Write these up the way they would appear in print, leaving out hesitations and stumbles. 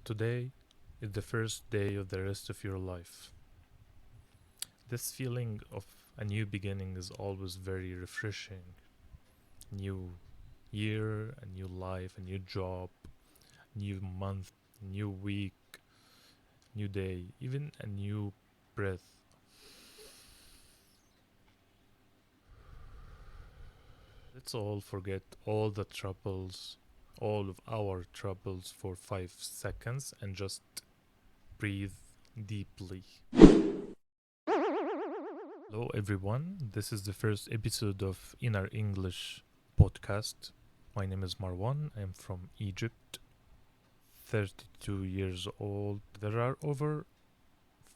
Today is the first day of the rest of your life. This feeling of a new beginning is always very refreshing. New year, a new life, a new job, new month, new week, new day, even a new breath. Let's all forget all the troubles, all of our troubles for 5 seconds and just breathe deeply. Hello, everyone. This is the first episode of Inner English podcast. My name is Marwan. I'm from Egypt, 32 years old. There are over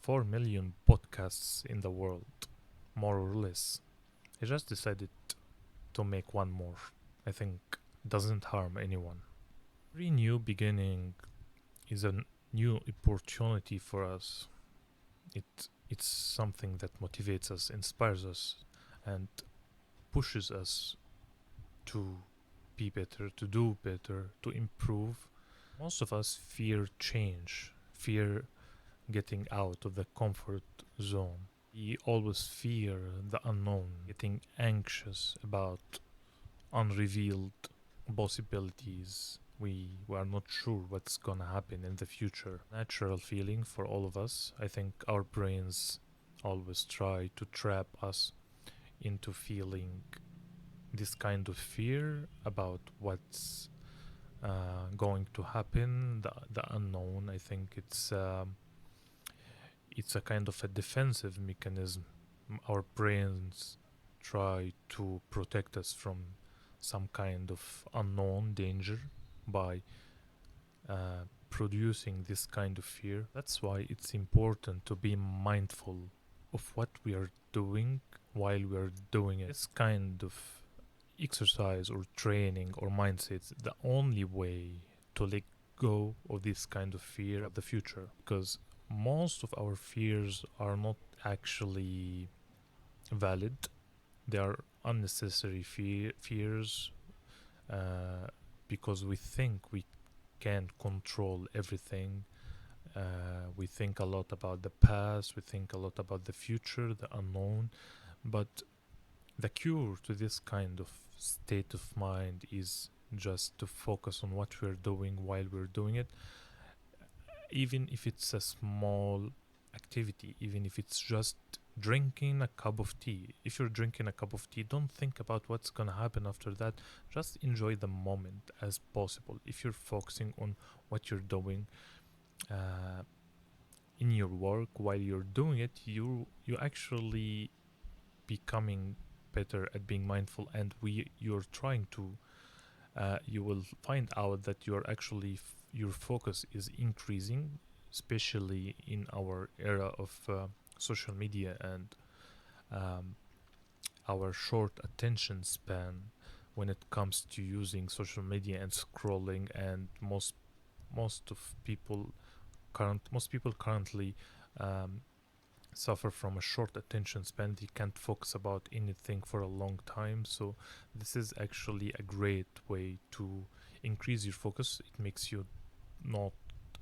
4 million podcasts in the world, more or less. I just decided to make one more. I think doesn't harm anyone. Every new beginning is a new opportunity for us. It's something that motivates us, inspires us, and pushes us to be better, to do better, to improve. Most of us fear change, fear getting out of the comfort zone. We always fear the unknown, getting anxious about unrevealed possibilities. We are not sure what's gonna happen in the future. Natural feeling for all of us. I think our brains always try to trap us into feeling this kind of fear about what's going to happen, the unknown. I think it's a kind of a defensive mechanism. Our brains try to protect us from some kind of unknown danger by producing this kind of fear. That's why it's important to be mindful of what we are doing while we are doing it. This kind of exercise or training or mindset, the only way to let go of this kind of fear of the future, because most of our fears are not actually valid. They are unnecessary fears because we think we can control everything. We think a lot about the past, we think a lot about the future, the unknown, but the cure to this kind of state of mind is just to focus on what we're doing while we're doing it, even if it's a small activity, even if it's just drinking a cup of tea. If you're drinking a cup of tea, don't think about what's gonna happen after that. Just enjoy the moment as possible. If you're focusing on what you're doing in your work while you're doing it, you actually becoming better at being mindful, and you're trying to you will find out that you're actually your focus is increasing, especially in our era of social media and our short attention span when it comes to using social media and scrolling. And most people currently suffer from a short attention span. They can't focus about anything for a long time, so this is actually a great way to increase your focus. It makes you not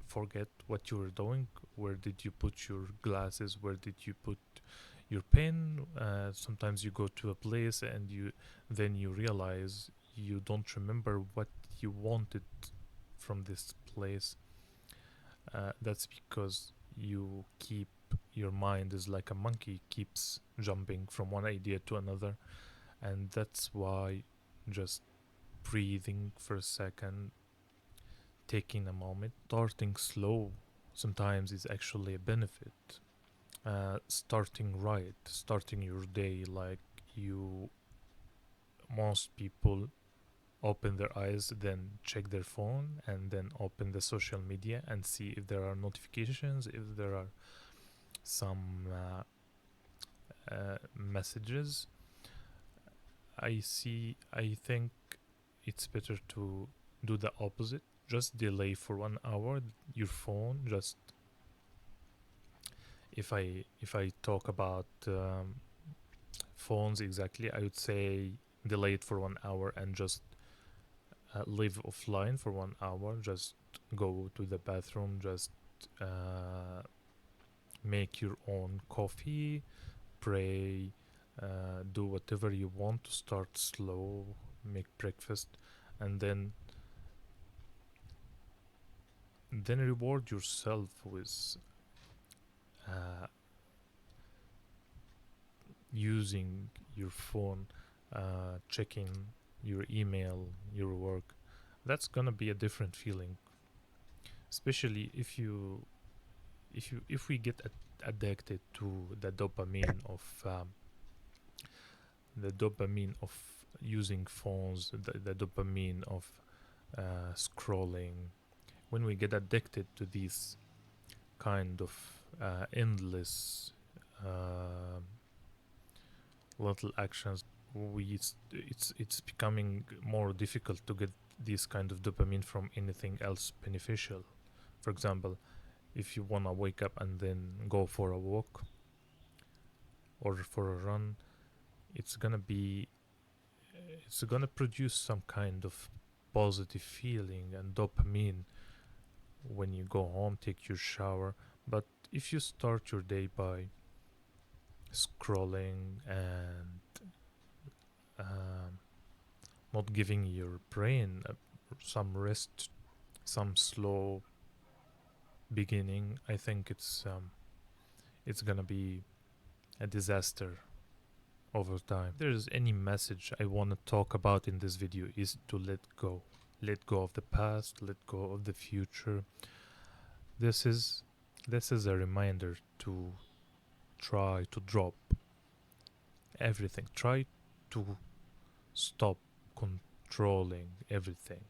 forget what you were doing. Where did you put your glasses? Where did you put your pen? Sometimes you go to a place and you realize you don't remember what you wanted from this place. That's because your mind is like a monkey, keeps jumping from one idea to another, and that's why just breathing for a second, taking a moment, starting slow sometimes is actually a benefit. Starting right, starting your day like most people open their eyes, then check their phone, and then open the social media and see if there are notifications, if there are some messages. I think it's better to do the opposite. Just delay for 1 hour your phone. Just if I talk about phones exactly, I would say delay it for 1 hour and just live offline for 1 hour. Just go to the bathroom, just make your own coffee, pray, do whatever you want to start slow, make breakfast, and then reward yourself with uh, using your phone, checking your email, your work. That's gonna be a different feeling, especially if we get addicted to the dopamine of using phones, the dopamine of scrolling. When we get addicted to these kind of endless uh, little actions, it's becoming more difficult to get this kind of dopamine from anything else beneficial. For example, if you wanna wake up and then go for a walk or for a run, it's gonna be it's gonna produce some kind of positive feeling and dopamine when you go home, take your shower. But if you start your day by scrolling and um, not giving your brain some rest, some slow beginning, I think it's gonna be a disaster over time. If there's any message I want to talk about in this video is to let go. Let go of the past, let go of the future. This is a reminder to try to drop everything. Try to stop controlling everything.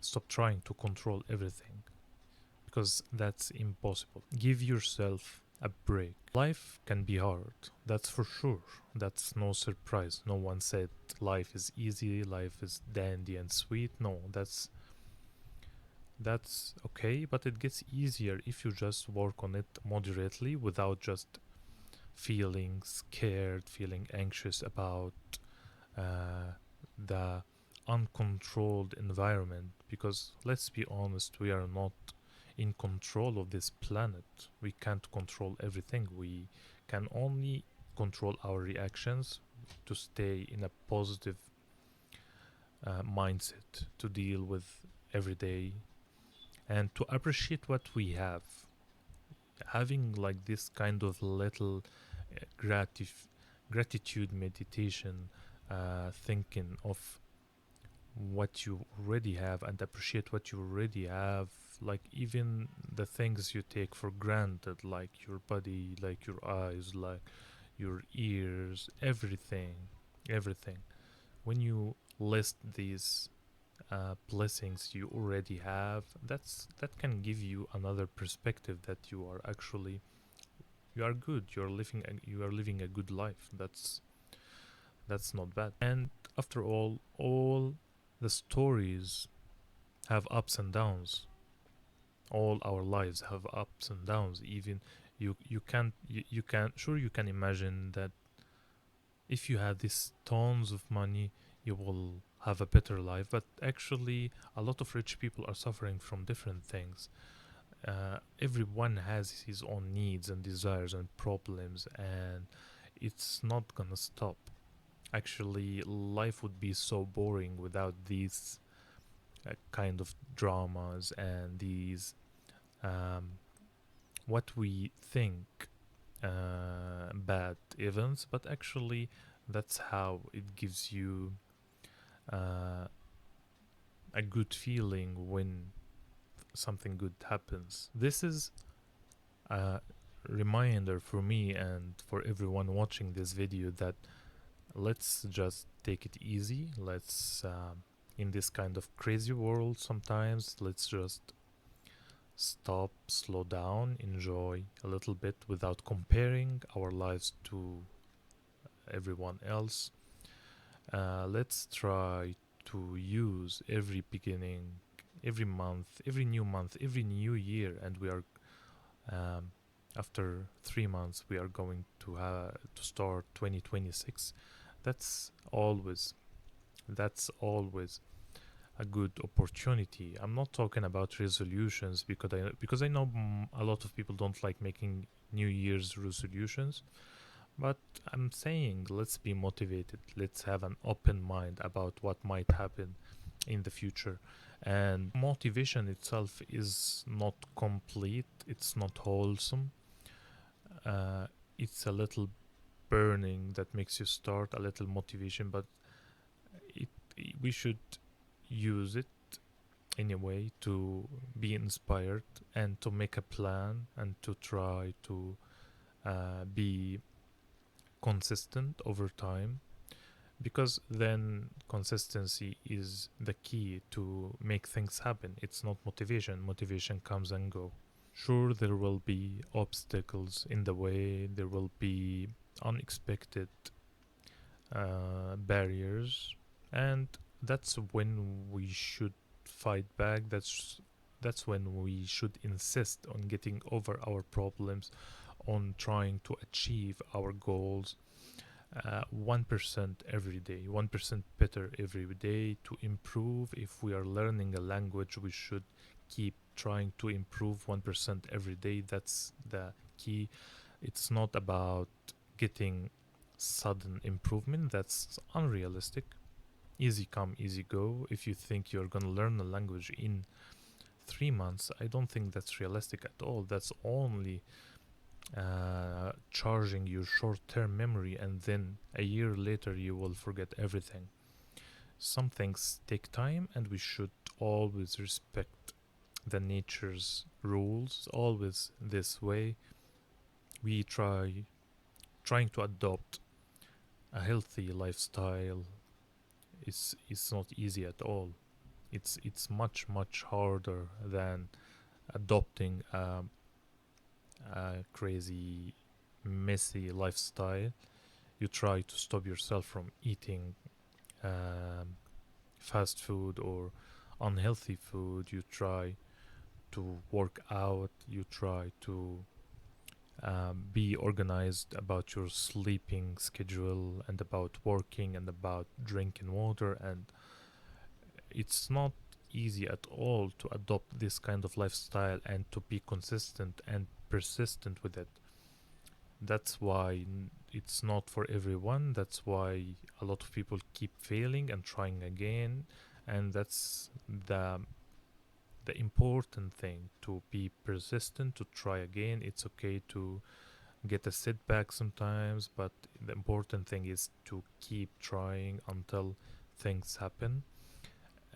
Stop trying to control everything, because that's impossible. Give yourself a break. Life can be hard, that's for sure. That's no surprise. No one said life is easy, life is dandy and sweet. No, that's okay, but it gets easier if you just work on it moderately without just feeling scared, feeling anxious about the uncontrolled environment. Because let's be honest, we are not in control of this planet. We can't control everything. We can only control our reactions to stay in a positive mindset to deal with every day and to appreciate what we have. Having like this kind of little gratitude meditation, thinking of what you already have and appreciate what you already have, like even the things you take for granted, like your body, like your eyes, like your ears, everything. When you list these blessings you already have, that can give you another perspective that you are good, you are living a good life. That's not bad. And after all the stories have ups and downs. All our lives have ups and downs. Even you can sure you can imagine that if you have these tons of money, you will have a better life. But actually, a lot of rich people are suffering from different things. Everyone has his own needs and desires and problems, and it's not gonna stop. Actually, life would be so boring without these kind of dramas and these what we think bad events, but actually that's how it gives you a good feeling when something good happens. This is a reminder for me and for everyone watching this video that let's just take it easy. Let's in this kind of crazy world sometimes, let's just stop, slow down, enjoy a little bit without comparing our lives to everyone else. Let's try to use every beginning, every month, every new year, and we are after 3 months we are going to start 2026. That's always a good opportunity. I'm not talking about resolutions because I know a lot of people don't like making New Year's resolutions, but I'm saying let's be motivated. Let's have an open mind about what might happen in the future. And motivation itself is not complete, it's not wholesome. Uh, it's a little burning that makes you start, a little motivation, but it, we should use it in a way to be inspired and to make a plan and to try to be consistent over time, because then consistency is the key to make things happen. It's not motivation comes and go. Sure, there will be obstacles in the way, there will be unexpected barriers, and that's when we should fight back. That's when we should insist on getting over our problems, on trying to achieve our goals. 1% every day, 1% better every day to improve. If we are learning a language, we should keep trying to improve 1% every day. That's the key. It's not about getting sudden improvement, that's unrealistic. Easy come, easy go. If you think you're gonna learn a language in 3 months, I don't think that's realistic at all. That's only charging your short-term memory, and then a year later you will forget everything. Some things take time, and we should always respect the nature's rules. Always this way. We trying to adopt a healthy lifestyle is not easy at all. It's much harder than adopting a crazy messy lifestyle. You try to stop yourself from eating fast food or unhealthy food. You try to work out. You try to be organized about your sleeping schedule and about working and about drinking water. And it's not easy at all to adopt this kind of lifestyle and to be consistent and persistent with it. That's why it's not for everyone. That's why a lot of people keep failing and trying again. And that's the important thing, to be persistent, to try again. It's okay to get a setback sometimes, but the important thing is to keep trying until things happen.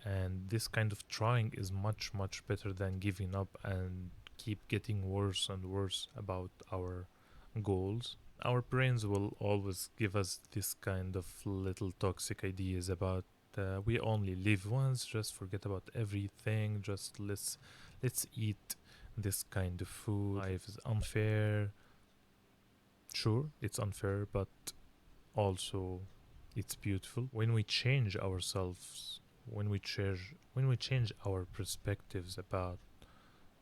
And this kind of trying is much better than giving up and keep getting worse and worse about our goals. Our brains will always give us this kind of little toxic ideas about we only live once, just forget about everything, just let's eat this kind of food. Life is unfair. Sure, it's unfair, but also it's beautiful. When we change ourselves, when we change our perspectives about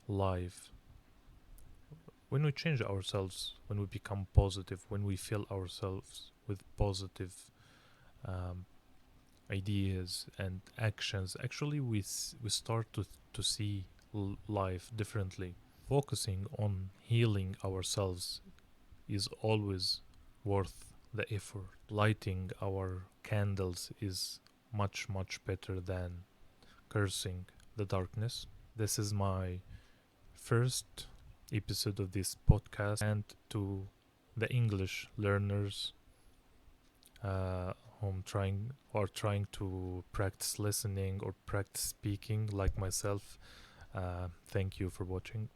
life, when we change ourselves, when we become positive, when we fill ourselves with positive um, ideas and actions, actually we start to see life differently. Focusing on healing ourselves is always worth the effort. Lighting our candles is much better than cursing the darkness. This is my first episode of this podcast, and to the English learners whom trying to practice listening or practice speaking like myself, thank you for watching.